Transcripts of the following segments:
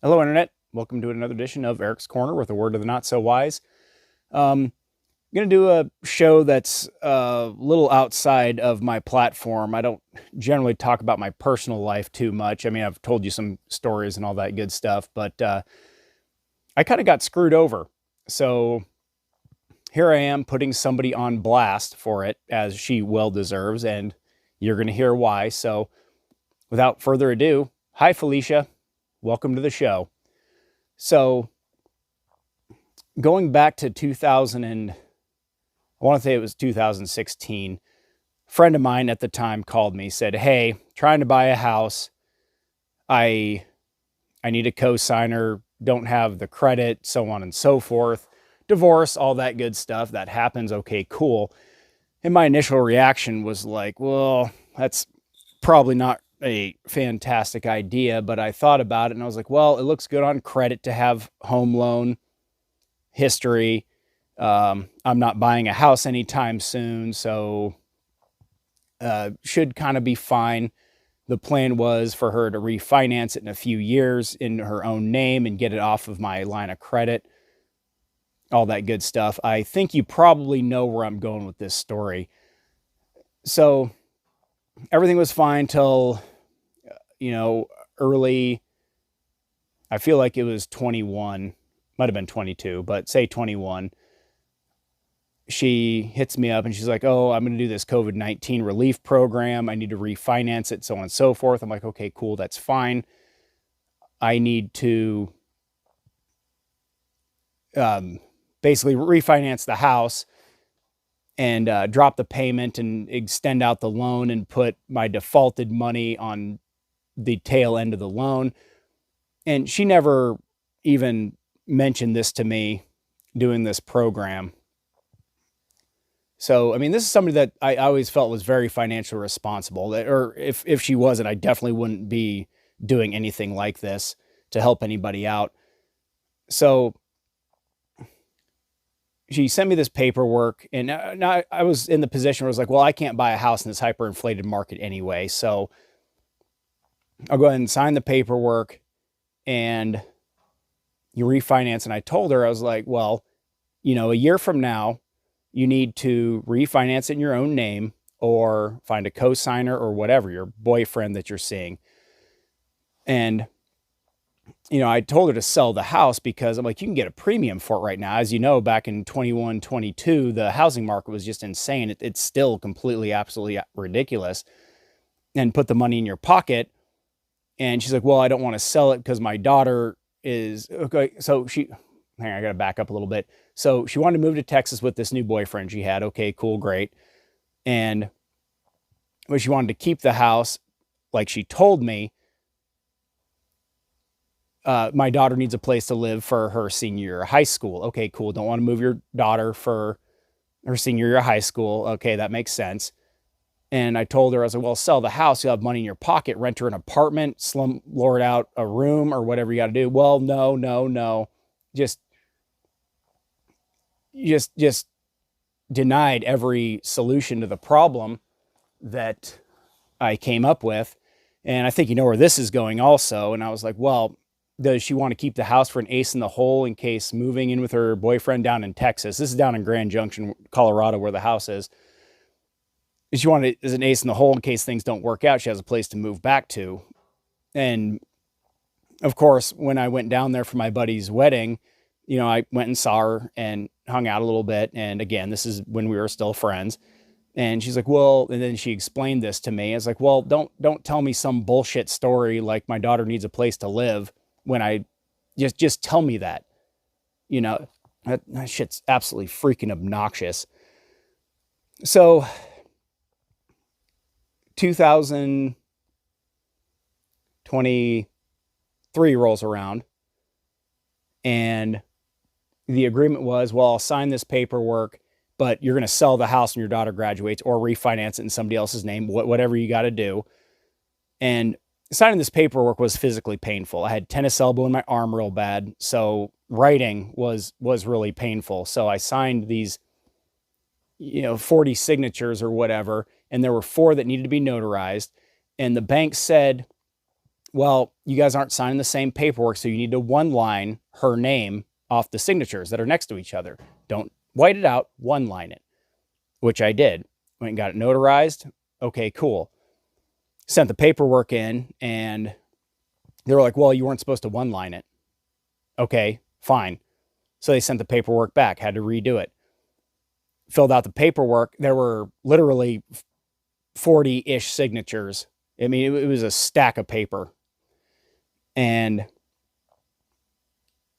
Hello, Internet. Welcome to another edition of Eric's Corner with a word to the not so wise. I'm going to do a show that's a little outside of my platform. I don't generally talk about my personal life too much. I mean, I've told you some stories and all that good stuff, but I kind of got screwed over. So here I am putting somebody on blast for it, as she well deserves, and you're going to hear why. So without further ado, hi, Felicia. Welcome to the show. So going back to 2000 and I want to say it was 2016, a friend of mine at the time called me, said, "Hey, trying to buy a house. I need a co-signer, don't have the credit, so on and so forth. Divorce, all that good stuff. That happens. Okay, cool." And my initial reaction was like, well, that's probably not a fantastic idea, but I thought about it and I was like, well, it looks good on credit to have home loan history. I'm not buying a house anytime soon, so should kind of be fine. The plan was for her to refinance it in a few years in her own name and get it off of my line of credit, all that good stuff. I think you probably know where I'm going with this story. So everything was fine till early, I feel like it was 21, might have been 22, but say 21. She hits me up and she's like, "Oh, I'm going to do this COVID-19 relief program. I need to refinance it, so on and so forth." I'm like, "Okay, cool. That's fine. I need to basically refinance the house and drop the payment and extend out the loan and put my defaulted money on the tail end of the loan." And she never even mentioned this to me doing this program. So, I mean, this is somebody that I always felt was very financially responsible. Or if she wasn't, I definitely wouldn't be doing anything like this to help anybody out. So she sent me this paperwork, and now I was in the position where I was like, well, I can't buy a house in this hyperinflated market anyway. So I'll go ahead and sign the paperwork and you refinance. And I told her, I was like, well, a year from now, you need to refinance it in your own name or find a co-signer or whatever, your boyfriend that you're seeing. And, I told her to sell the house because I'm like, you can get a premium for it right now. As you know, back in 21, 22, the housing market was just insane. It's still completely, absolutely ridiculous. And put the money in your pocket. And she's like, well, I don't want to sell it because my daughter is okay. So hang on, I got to back up a little bit. So she wanted to move to Texas with this new boyfriend she had. Okay, cool, great. But she wanted to keep the house. Like she told me, my daughter needs a place to live for her senior year of high school. Okay, cool. Don't want to move your daughter for her senior year of high school. Okay, that makes sense. And I told her, I was like, well, sell the house. You'll have money in your pocket, rent her an apartment, slumlord out a room or whatever you got to do. Well, no. Just denied every solution to the problem that I came up with. And I think you know where this is going also. And I was like, well, does she want to keep the house for an ace in the hole in case moving in with her boyfriend down in Texas? This is down in Grand Junction, Colorado, where the house is. She wanted it as an ace in the hole in case things don't work out. She has a place to move back to. And of course, when I went down there for my buddy's wedding, I went and saw her and hung out a little bit. And again, this is when we were still friends. And she's like, well, and then she explained this to me. I was like, well, don't tell me some bullshit story like my daughter needs a place to live when I just tell me that. That shit's absolutely freaking obnoxious. So 2023 rolls around and the agreement was, well, I'll sign this paperwork, but you're going to sell the house when your daughter graduates or refinance it in somebody else's name, whatever you got to do. And signing this paperwork was physically painful. I had tennis elbow in my arm real bad. So writing was really painful. So I signed these, 40 signatures or whatever. And there were 4 that needed to be notarized. And the bank said well, you guys aren't signing the same paperwork, so you need to one line her name off the signatures that are next to each other. Don't white it out, one line it, which I did. Went and got it notarized. Okay, cool. Sent the paperwork in, and they were like, well, you weren't supposed to one line it. Okay, fine. So they sent the paperwork back, had to redo it. Filled out the paperwork. There were literally 40-ish signatures. I mean, it was a stack of paper. And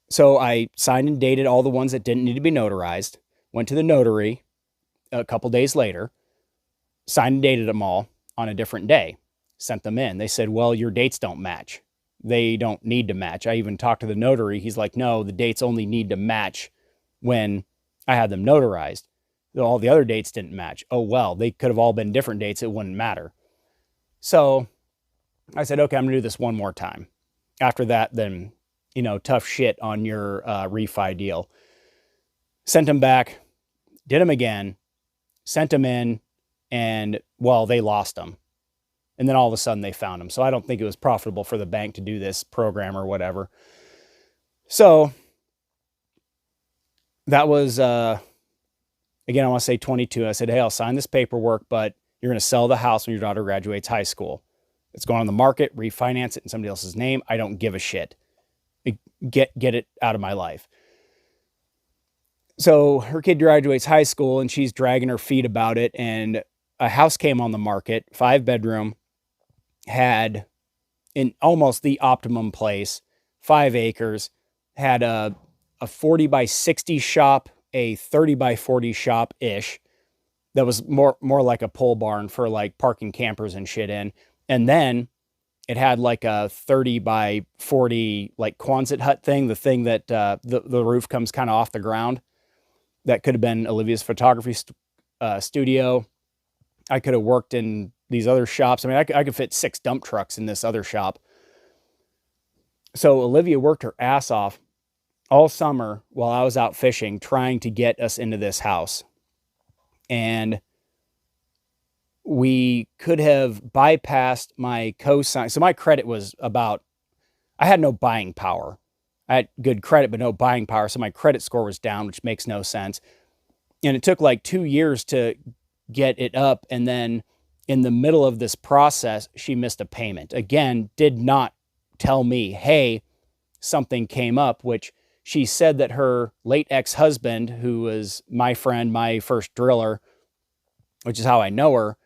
so I signed and dated all the ones that didn't need to be notarized, went to the notary a couple days later, signed and dated them all on a different day, sent them in. They said, well, your dates don't match. They don't need to match. I even talked to the notary. He's like, no, the dates only need to match when I had them notarized. All the other dates didn't match. Oh, well, they could have all been different dates. It wouldn't matter. So I said, okay, I'm going to do this one more time. After that, then, tough shit on your refi deal. Sent them back, did them again, sent them in, and, well, they lost them. And then all of a sudden they found them. So I don't think it was profitable for the bank to do this program or whatever. So that was, again, I want to say 22. I said, hey, I'll sign this paperwork, but you're going to sell the house when your daughter graduates high school. It's going on the market, refinance it in somebody else's name. I don't give a shit. Get it out of my life. So her kid graduates high school and she's dragging her feet about it. And a house came on the market, 5-bedroom, had in almost the optimum place, 5 acres, had a 40 by 60 shop, a 30 by 40 shop ish. That was more like a pole barn for like parking campers and shit in. And then it had like a 30 by 40 like Quonset hut thing, the thing that the roof comes kind of off the ground. That could have been Olivia's photography studio. I could have worked in these other shops. I mean, I could fit 6 dump trucks in this other shop. So Olivia worked her ass off all summer while I was out fishing, trying to get us into this house. And we could have bypassed my cosign. So my credit was I had no buying power. I had good credit, but no buying power. So my credit score was down, which makes no sense. And it took like 2 years to get it up. And then in the middle of this process, she missed a payment. Again, did not tell me, hey, something came up, which she said that her late ex-husband, who was my friend, my first driller, which is how I know her,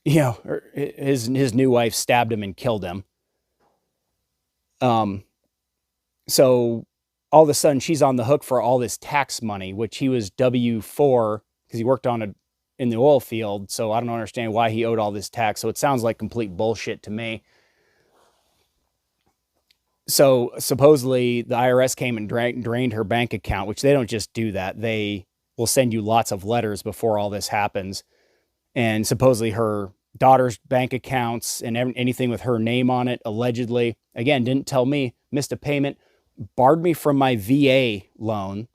his new wife stabbed him and killed him. So all of a sudden she's on the hook for all this tax money, which he was W-4 because he worked in the oil field. So I don't understand why he owed all this tax. So it sounds like complete bullshit to me. So supposedly the IRS came and drained her bank account, which they don't just do that. They will send you lots of letters before all this happens. And supposedly her daughter's bank accounts and anything with her name on it, allegedly, again, didn't tell me, missed a payment, barred me from my VA loan,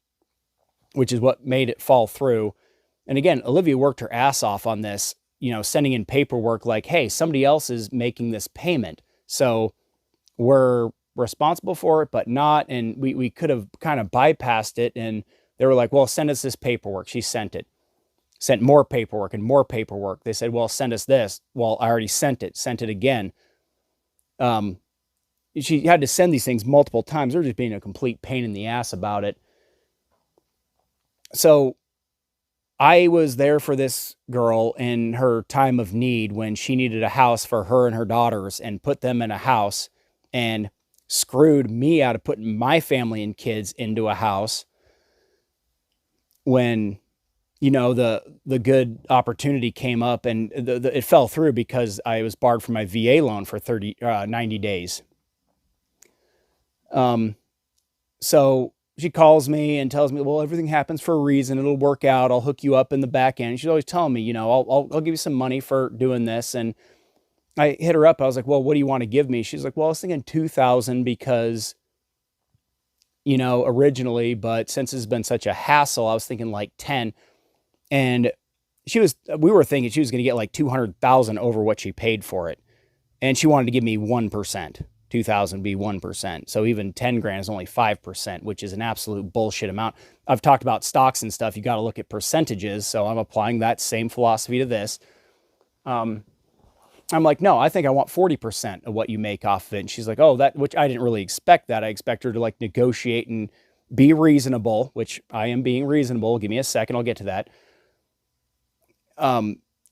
which is what made it fall through. And again, Olivia worked her ass off on this, sending in paperwork like, hey, somebody else is making this payment. So we're responsible for it, but not. And we could have kind of bypassed it. And they were like, well, send us this paperwork. She sent it. Sent more paperwork and more paperwork. They said, well, send us this. Well, I already sent it again. She had to send these things multiple times. They're just being a complete pain in the ass about it. So I was there for this girl in her time of need when she needed a house for her and her daughters, and put them in a house and screwed me out of putting my family and kids into a house when the good opportunity came up, and it fell through because I was barred from my VA loan for 90 days. So she calls me and tells me, well, everything happens for a reason. It'll work out. I'll hook you up in the back end. She's always telling me, I'll give you some money for doing this. And I hit her up. I was like, well, what do you want to give me? She's like, well, I was thinking 2,000 because, originally, but since it's been such a hassle, I was thinking like 10. And we were thinking she was going to get like 200,000 over what she paid for it. and she wanted to give me 1%. 2,000 be 1%. So even 10 grand is only 5%, which is an absolute bullshit amount. I've talked about stocks and stuff. You got to look at percentages. So I'm applying that same philosophy to this. I'm like, no, I think I want 40% of what you make off of it. And she's like, oh, that, which I didn't really expect that. I expect her to like negotiate and be reasonable, which I am being reasonable. Give me a second. I'll get to that.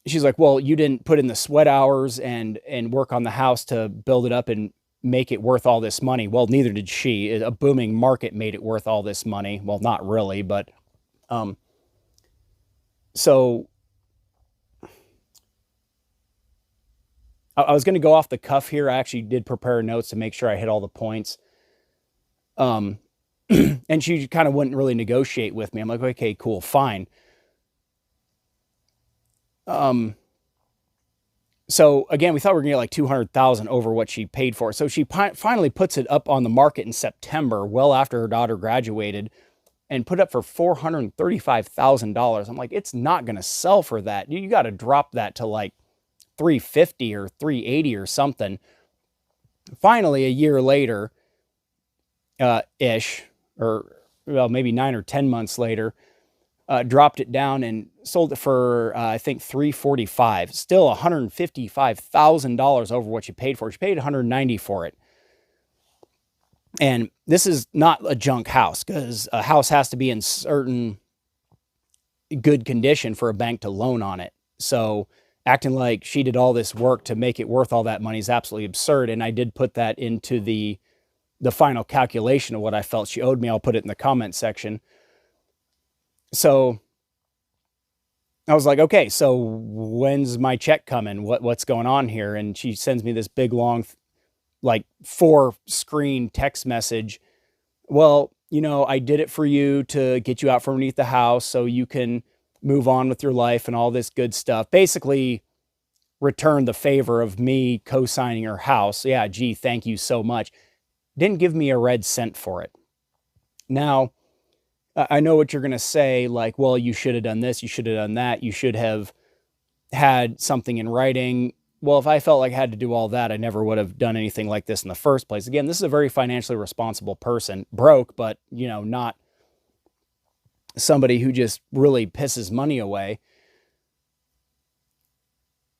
She's like, well, you didn't put in the sweat hours and work on the house to build it up and make it worth all this money. Well, neither did she. A booming market made it worth all this money. Well, not really, but so I was going to go off the cuff here. I actually did prepare notes to make sure I hit all the points. And she kind of wouldn't really negotiate with me. I'm like, okay, cool, fine. So again, we thought we were gonna get like 200,000 over what she paid for. So she finally puts it up on the market in September, well after her daughter graduated, and put up for $435,000. I'm like, it's not gonna sell for that. You got to drop that to like 350 or 380 or something. Finally, a year later, ish, or well, maybe 9 or 10 months later, dropped it down and sold it for, I think, $345. Still $155,000 over what you paid for it. You paid $190 for it. And this is not a junk house, because a house has to be in certain good condition for a bank to loan on it. So acting like she did all this work to make it worth all that money is absolutely absurd. And I did put that into the final calculation of what I felt she owed me. I'll put it in the comment section. So I was like, okay, so when's my check coming? What's going on here? And she sends me this big, long, like 4-screen text message. Well, I did it for you to get you out from underneath the house so you can move on with your life and all this good stuff. Basically, return the favor of me co-signing her house. Yeah, gee, thank you so much. Didn't give me a red cent for it. Now, I know what you're going to say, like, well, you should have done this, you should have done that, you should have had something in writing. Well, if I felt like I had to do all that, I never would have done anything like this in the first place. Again, this is a very financially responsible person. Broke, but, not somebody who just really pisses money away.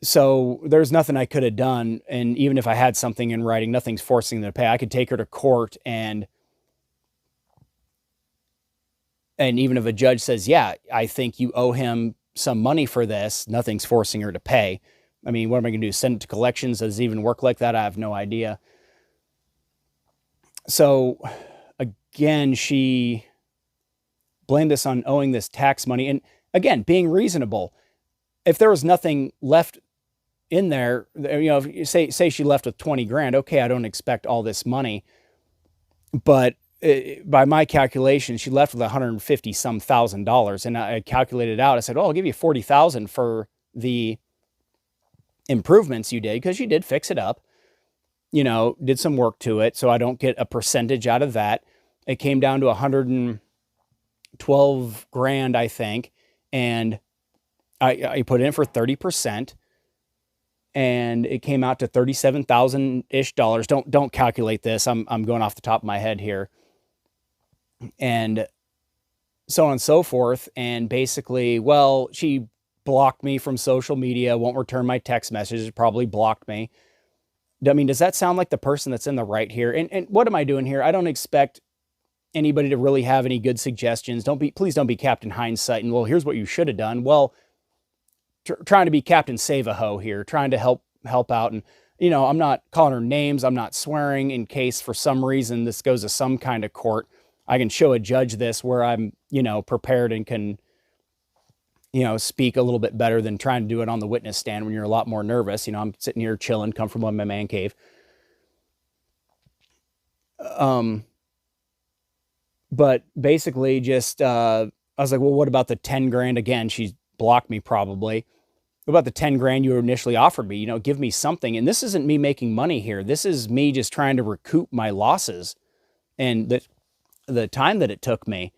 So there's nothing I could have done. And even if I had something in writing, nothing's forcing them to pay. I could take her to court, and even if a judge says, yeah, I think you owe him some money for this, nothing's forcing her to pay. I mean, what am I going to do? Send it to collections? Does it even work like that? I have no idea. So again, she blamed this on owing this tax money. And again, being reasonable. If there was nothing left in there, if you say she left with 20 grand, okay, I don't expect all this money. But by my calculation, she left with $150,000. And I calculated out. I said, oh, I'll give you $40,000 for the improvements you did, because you did fix it up, did some work to it. So I don't get a percentage out of that. It came down to 112 grand, I think. And I put it in for 30%. And it came out to $37,000-ish. Don't calculate this. I'm going off the top of my head here. And so on and so forth. And basically, well, she blocked me from social media, won't return my text messages, probably blocked me. I mean, does that sound like the person that's in the right here? And what am I doing here? I don't expect anybody to really have any good suggestions. Please don't be Captain Hindsight. And well, here's what you should have done. Well, trying to be Captain Save-A-Ho here, trying to help out. And, I'm not calling her names. I'm not swearing, in case for some reason this goes to some kind of court. I can show a judge this where I'm, prepared and can, speak a little bit better than trying to do it on the witness stand when you're a lot more nervous. I'm sitting here chilling, comfortable in my man cave. But basically just, I was like, well, what about the 10 grand? Again, she's blocked me probably. What about the 10 grand you initially offered me? Give me something. And this isn't me making money here. This is me just trying to recoup my losses and the time that it took me.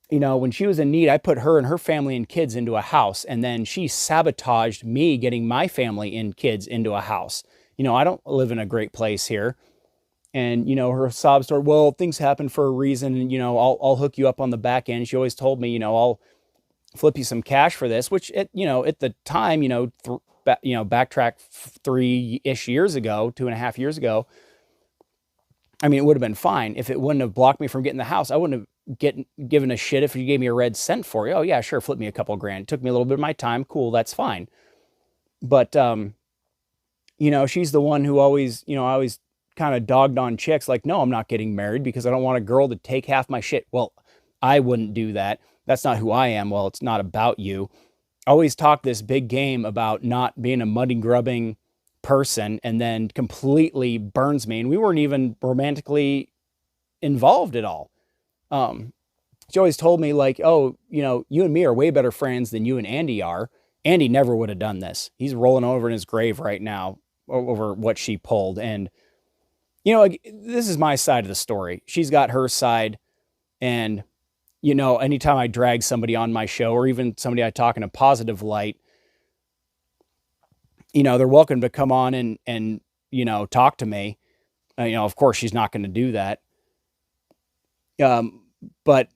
when she was in need, I put her and her family and kids into a house, and then she sabotaged me getting my family and kids into a house. I don't live in a great place here. And, her sob story, well, things happen for a reason. And, I'll hook you up on the back end. She always told me, I'll flip you some cash for this, which at the time, backtrack 3-ish years ago, 2.5 years ago. I mean, it would have been fine if it wouldn't have blocked me from getting the house. I wouldn't have given a shit if you gave me a red cent for it. Oh yeah, sure. Flip me a couple grand. It took me a little bit of my time. Cool. That's fine. But, she's the one who always, I always kind of dogged on chicks like, no, I'm not getting married because I don't want a girl to take half my shit. Well, I wouldn't do that. That's not who I am. Well, it's not about you. I always talk this big game about not being a money grubbing person, and then completely burns me. And we weren't even romantically involved at all. She always told me like, oh, you and me are way better friends than you and Andy are. Andy never would have done this. He's rolling over in his grave right now over what she pulled. And, this is my side of the story. She's got her side. And, anytime I drag somebody on my show, or even somebody I talk in a positive light, they're welcome to come on and talk to me. Of course she's not going to do that. But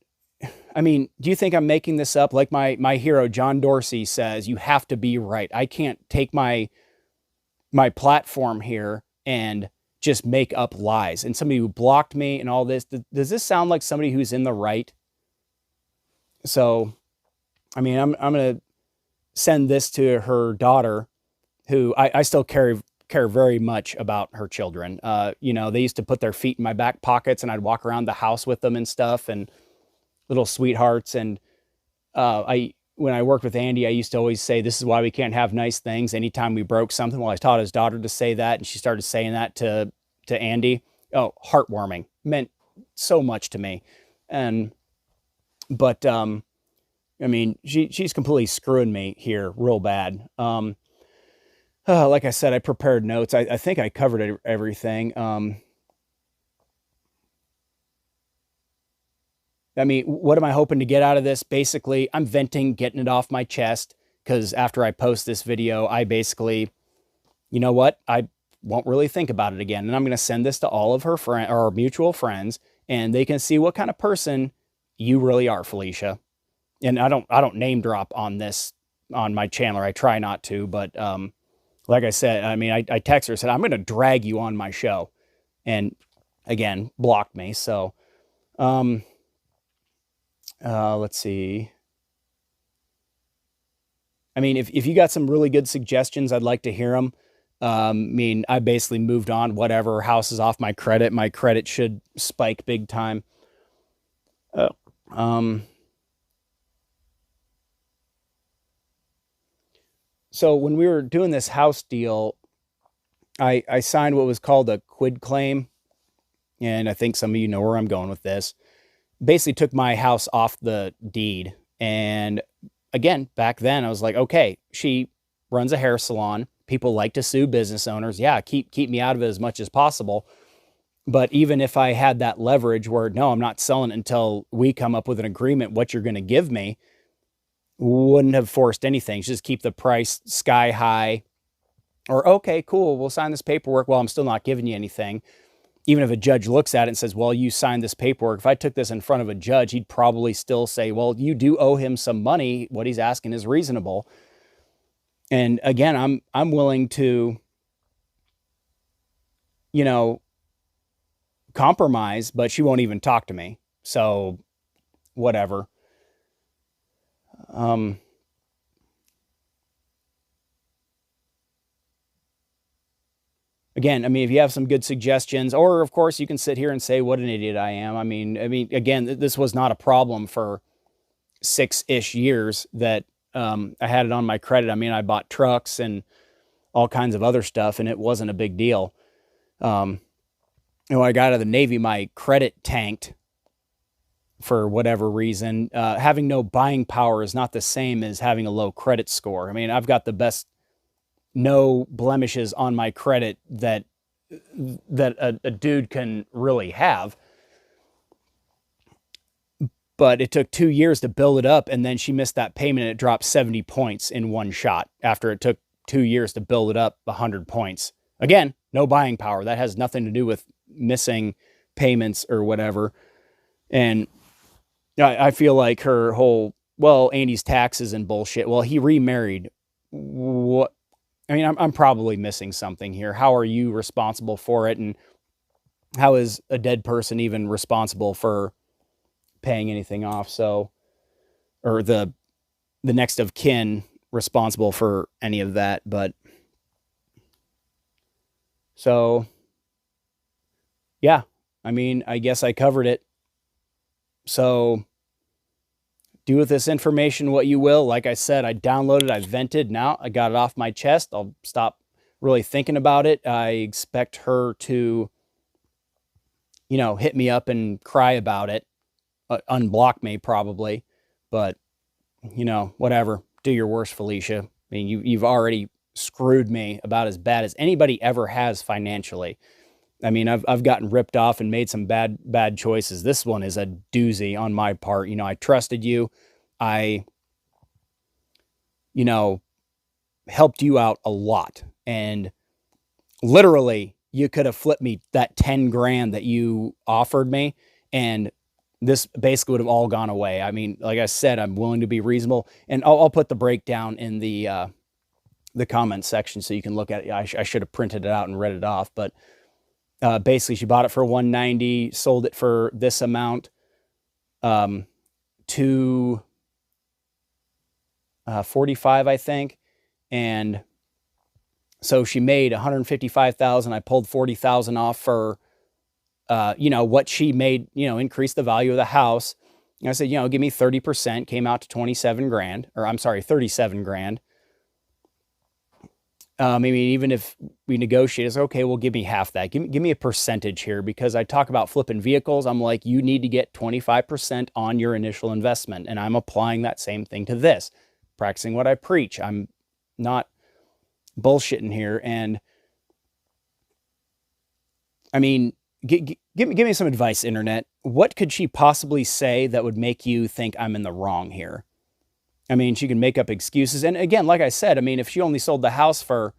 I mean, do you think I'm making this up? Like my hero, John Dorsey, says, you have to be right. I can't take my platform here and just make up lies. And somebody who blocked me and all this, does this sound like somebody who's in the right? So, I mean, I'm going to send this to her daughter, who I still care very much about her children. They used to put their feet in my back pockets, and I'd walk around the house with them and stuff, and little sweethearts. And when I worked with Andy, I used to always say, this is why we can't have nice things. Anytime we broke something, well, I taught his daughter to say that, and she started saying that to Andy. Oh, heartwarming. Meant so much to me. But I mean, she's completely screwing me here real bad. Like I said, I prepared notes. I think I covered everything. I mean, what am I hoping to get out of this? Basically, I'm venting, getting it off my chest, because after I post this video, I basically, you know what? I won't really think about it again. And I'm going to send this to all of her or mutual friends, and they can see what kind of person you really are, Felicia. And I don't name drop on this on my channel. I try not to, but like I said, I mean, I text her, said, I'm going to drag you on my show, and again, blocked me. So, let's see. I mean, if you got some really good suggestions, I'd like to hear them. I mean, I basically moved on, whatever. House is off my credit. My credit should spike big time. So when we were doing this house deal, I signed what was called a quid claim. And I think some of you know where I'm going with this. Basically took my house off the deed. And again, back then I was like, okay, she runs a hair salon. People like to sue business owners. Yeah, keep me out of it as much as possible. But even if I had that leverage where, no, I'm not selling it until we come up with an agreement, what you're going to give me, wouldn't have forced anything. Just keep the price sky high. Or, okay, cool, we'll sign this paperwork. Well, I'm still not giving you anything. Even if a judge looks at it and says, well, you signed this paperwork. If I took this in front of a judge, he'd probably still say, well, you do owe him some money. What he's asking is reasonable. And again, I'm willing to, compromise, but she won't even talk to me. So whatever. Again, I mean, if you have some good suggestions, or of course you can sit here and say what an idiot I am. I mean, again, this was not a problem for 6-ish years that I had it on my credit. I mean, I bought trucks and all kinds of other stuff, and it wasn't a big deal. When I got out of the Navy, my credit tanked for whatever reason. Having no buying power is not the same as having a low credit score. I mean, I've got the best, no blemishes on my credit that a dude can really have. but it took 2 years to build it up. And then she missed that payment and it dropped 70 points in one shot after it took 2 years to build it up 100 points. Again, no buying power. That has nothing to do with missing payments or whatever. And I feel like her whole, well, Andy's taxes and bullshit. Well, he remarried. What? I mean, I'm probably missing something here. How are you responsible for it? And how is a dead person even responsible for paying anything off? So, or the next of kin responsible for any of that. But so, yeah, I mean, I guess I covered it. So do with this information what you will. Like I said, I downloaded, I vented. Now I got it off my chest. I'll stop really thinking about it. I expect her to, hit me up and cry about it, unblock me probably, but whatever. Do your worst, Felicia. I mean, you've already screwed me about as bad as anybody ever has financially. I mean, I've gotten ripped off and made some bad choices. This one is a doozy on my part. I trusted you. I, helped you out a lot. And literally, you could have flipped me that 10 grand that you offered me, and this basically would have all gone away. I mean, like I said, I'm willing to be reasonable, and I'll put the breakdown in the comment section so you can look at it. I should have printed it out and read it off, but basically she bought it for $190, sold it for this amount, to $45, I think, and so she made $155,000. I pulled $40,000 off for what she made, increase the value of the house. And I said, give me 30%, came out to 27 grand, or I'm sorry, 37 grand. I mean, even if we negotiate, it's okay, well, give me half that. Give me a percentage here, because I talk about flipping vehicles. I'm like, you need to get 25% on your initial investment. And I'm applying that same thing to this, practicing what I preach. I'm not bullshitting here. And I mean, give me some advice, internet. What could she possibly say that would make you think I'm in the wrong here? I mean, she can make up excuses. And again, like I said, I mean, if she only sold the house for,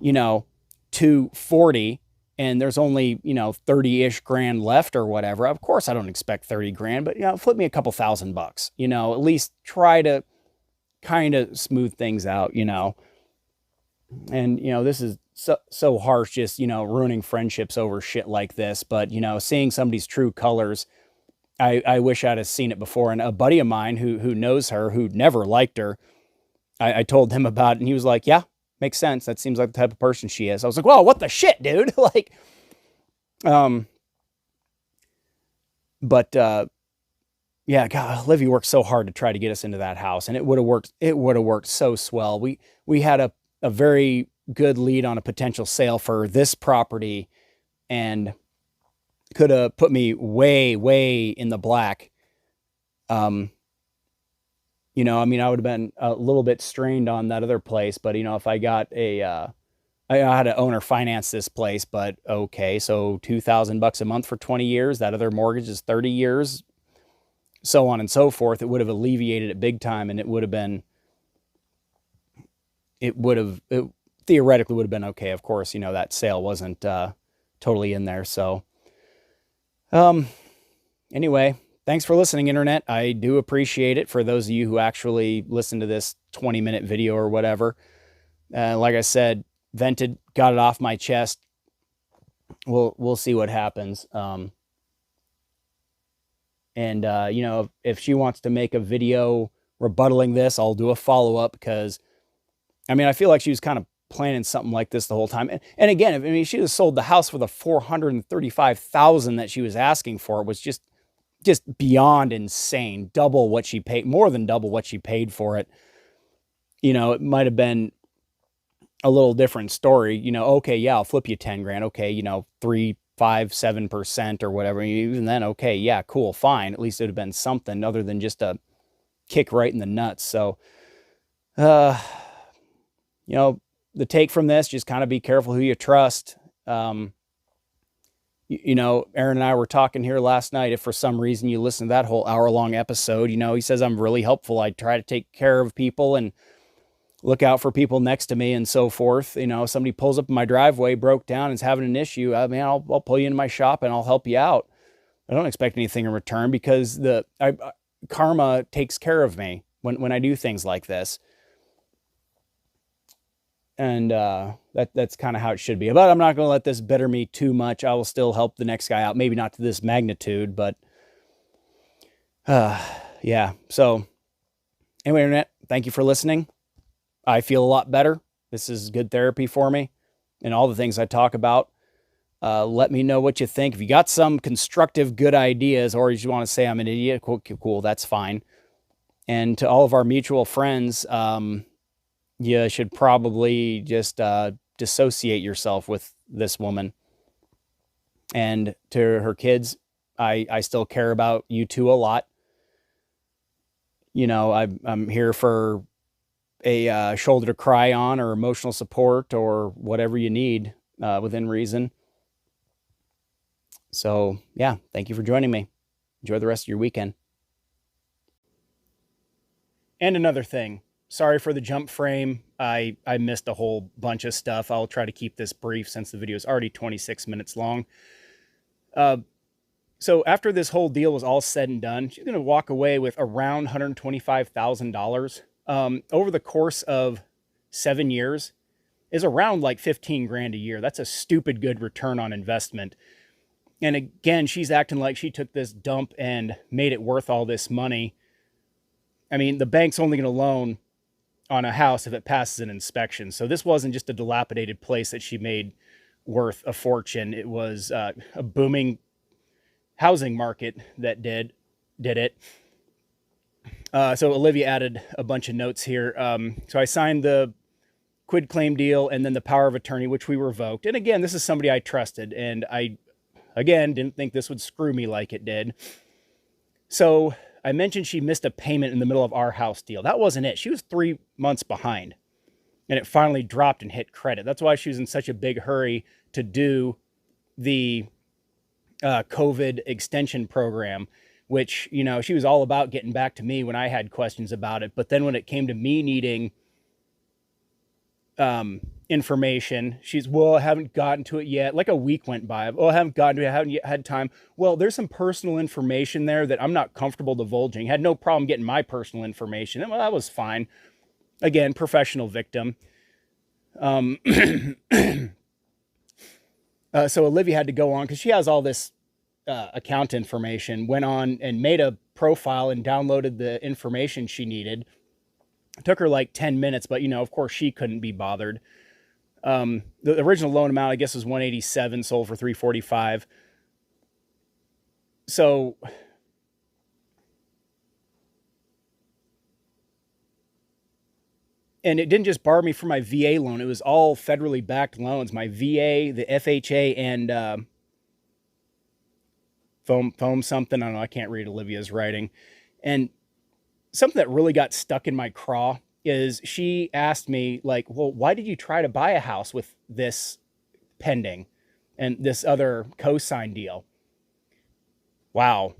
$240 and there's only, 30-ish grand left or whatever, of course I don't expect 30 grand, but, flip me a couple $1,000, at least try to kind of smooth things out, And, this is so harsh, just, ruining friendships over shit like this. But, seeing somebody's true colors, I wish I'd have seen it before. And a buddy of mine who knows her, who never liked her, I told him about it, and he was like, yeah, makes sense. That seems like the type of person she is. I was like, whoa, what the shit, dude? Yeah, God, Olivia worked so hard to try to get us into that house, and it would have worked. It would have worked so swell. We had a very good lead on a potential sale for this property, and could have put me way, way in the black. I mean, I would have been a little bit strained on that other place, but if I got I had to owner finance this place, but okay, so $2,000 a month for 20 years. That other mortgage is 30 years, so on and so forth. It would have alleviated it big time, and it theoretically would have been okay. Of course, that sale wasn't totally in there. So, anyway, thanks for listening, internet. I do appreciate it, for those of you who actually listen to this 20-minute video or whatever. Like I said, vented, got it off my chest. We'll see what happens. If she wants to make a video rebuttaling this, I'll do a follow-up, because I mean, I feel like she was kind of planning something like this the whole time. And again, she just sold the house for the $435,000 that she was asking for. It was just beyond insane. Double what she paid, more than double what she paid for it. It might have been a little different story. Okay, yeah, I'll flip you 10 grand. Okay, 3, 5, 7% or whatever. Even then, okay, yeah, cool, fine. At least it would have been something other than just a kick right in the nuts. So, the take from this, just kind of be careful who you trust. Aaron and I were talking here last night. If for some reason you listen to that whole hour-long episode, he says I'm really helpful. I try to take care of people and look out for people next to me and so forth. Somebody pulls up in my driveway, broke down, and is having an issue. I'll pull you into my shop and I'll help you out. I don't expect anything in return because karma takes care of me when I do things like this. And that's kind of how it should be. But I'm not going to let this bitter me too much. I will still help the next guy out. Maybe not to this magnitude, but yeah. So anyway, Internet, thank you for listening. I feel a lot better. This is good therapy for me and all the things I talk about. Let me know what you think. If you got some constructive, good ideas, or you just want to say I'm an idiot, cool, that's fine. And to all of our mutual friends, you should probably just dissociate yourself with this woman. And to her kids, I still care about you two a lot. I'm here for a shoulder to cry on or emotional support or whatever you need within reason. So, yeah, thank you for joining me. Enjoy the rest of your weekend. And another thing, sorry for the jump frame. I missed a whole bunch of stuff. I'll try to keep this brief since the video is already 26 minutes long. So after this whole deal was all said and done, she's going to walk away with around $125,000. Over the course of 7 years is around like 15 grand a year. That's a stupid good return on investment. And again, she's acting like she took this dump and made it worth all this money. I mean, the bank's only going to loan on a house if it passes an inspection. So this wasn't just a dilapidated place that she made worth a fortune. It was a booming housing market that did it. So Olivia added a bunch of notes here. So I signed the quit claim deal and then the power of attorney, which we revoked. And again, this is somebody I trusted. And I, again, didn't think this would screw me like it did. So I mentioned she missed a payment in the middle of our house deal. That wasn't it. She was 3 months behind. And it finally dropped and hit credit. That's why she was in such a big hurry to do the COVID extension program, which, she was all about getting back to me when I had questions about it. But then when it came to me needing information, I haven't gotten to it yet. Like a week went by. I haven't gotten to it. I haven't yet had time. Well, there's some personal information there that I'm not comfortable divulging. Had no problem getting my personal information. Well, that was fine. Again, professional victim. So Olivia had to go on because she has all this account information, went on and made a profile and downloaded the information she needed. It took her like 10 minutes, but of course she couldn't be bothered. The original loan amount, I guess, was 187, sold for 345. So and it didn't just bar me from my VA loan. It was all federally backed loans. My VA, the FHA, and foam something. I don't know. I can't read Olivia's writing. And something that really got stuck in my craw is she asked me, like, well, why did you try to buy a house with this pending and this other co-sign deal? Wow.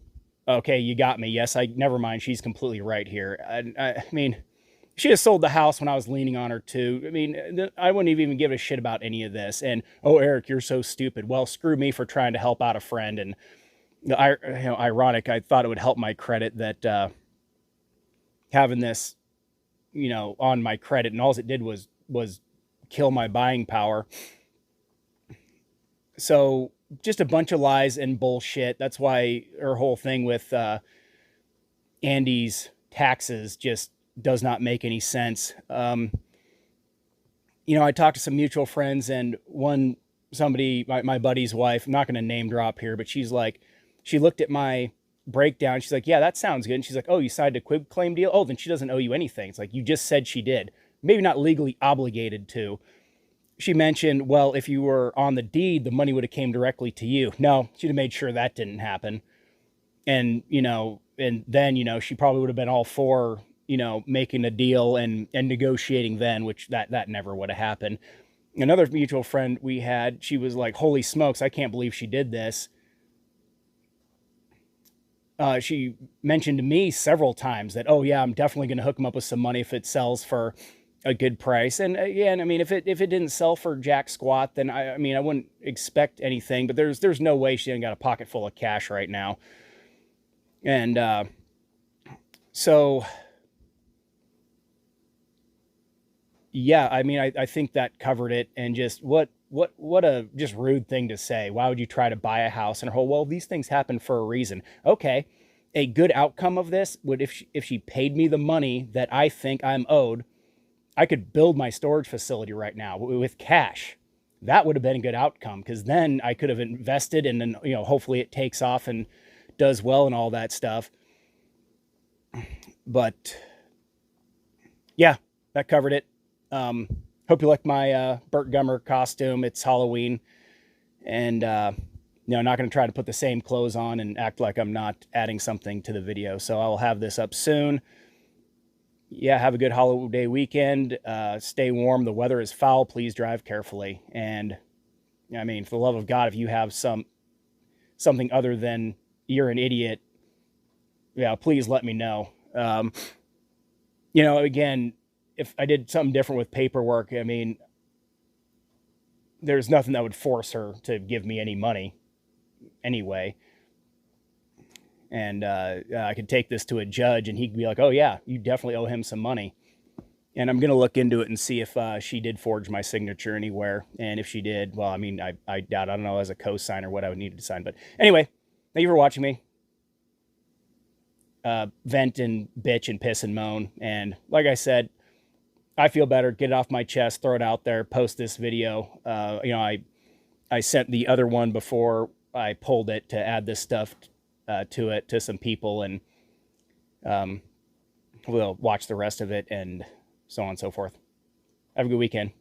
Okay, you got me. Yes, never mind. She's completely right here. I mean, she has sold the house when I was leaning on her too. I mean, I wouldn't even give a shit about any of this. And, oh, Eric, you're so stupid. Well, screw me for trying to help out a friend. And ironic, I thought it would help my credit that having this, on my credit, and all it did was kill my buying power. So just a bunch of lies and bullshit. That's why her whole thing with Andy's taxes just does not make any sense. I talked to some mutual friends, and somebody, my buddy's wife, I'm not going to name drop here, but she's like, she looked at my breakdown. She's like, yeah, that sounds good. And she's like, oh, you signed a quit claim deal? Oh, then she doesn't owe you anything. It's like, you just said she did. Maybe not legally obligated to. She mentioned, well, if you were on the deed, the money would have came directly to you. No, she'd have made sure that didn't happen. And, and then, she probably would have been all for, making a deal and negotiating then, which that never would have happened. Another mutual friend we had, she was like, holy smokes, I can't believe she did this. She mentioned to me several times that, oh yeah, I'm definitely going to hook him up with some money if it sells for a good price. And again, I mean, if it didn't sell for jack squat, then I mean, I wouldn't expect anything. But there's no way she ain't got a pocket full of cash right now. And so yeah, I mean, I think that covered it. And just what a just rude thing to say. Why would you try to buy a house? And her whole, well, these things happen for a reason. Okay, a good outcome of this would, if she paid me the money that I think I'm owed, I could build my storage facility right now with cash. That would have been a good outcome, because then I could have invested, and then, you know, hopefully it takes off and does well and all that stuff. But yeah, that covered it. Hope you like my Burt Gummer costume. It's Halloween, and you know, not going to try to put the same clothes on and act like I'm not adding something to the video. So I'll have this up soon. Yeah, have a good holiday weekend. Stay warm. The weather is foul. Please drive carefully. And I mean, for the love of God, if you have something other than you're an idiot, yeah, please let me know. You know, again, if I did something different with paperwork, I mean, there's nothing that would force her to give me any money anyway. And I could take this to a judge, and he'd be like, oh yeah, you definitely owe him some money. And I'm going to look into it and see if she did forge my signature anywhere. And if she did, well, I mean, I doubt, I don't know, as a co-signer what I would need to sign. But anyway, thank you for watching me vent and bitch and piss and moan. And like I said, I feel better. Get it off my chest, throw it out there, post this video. You know, I sent the other one before I pulled it to add this stuff to it to some people, and we'll watch the rest of it and so on and so forth. Have a good weekend.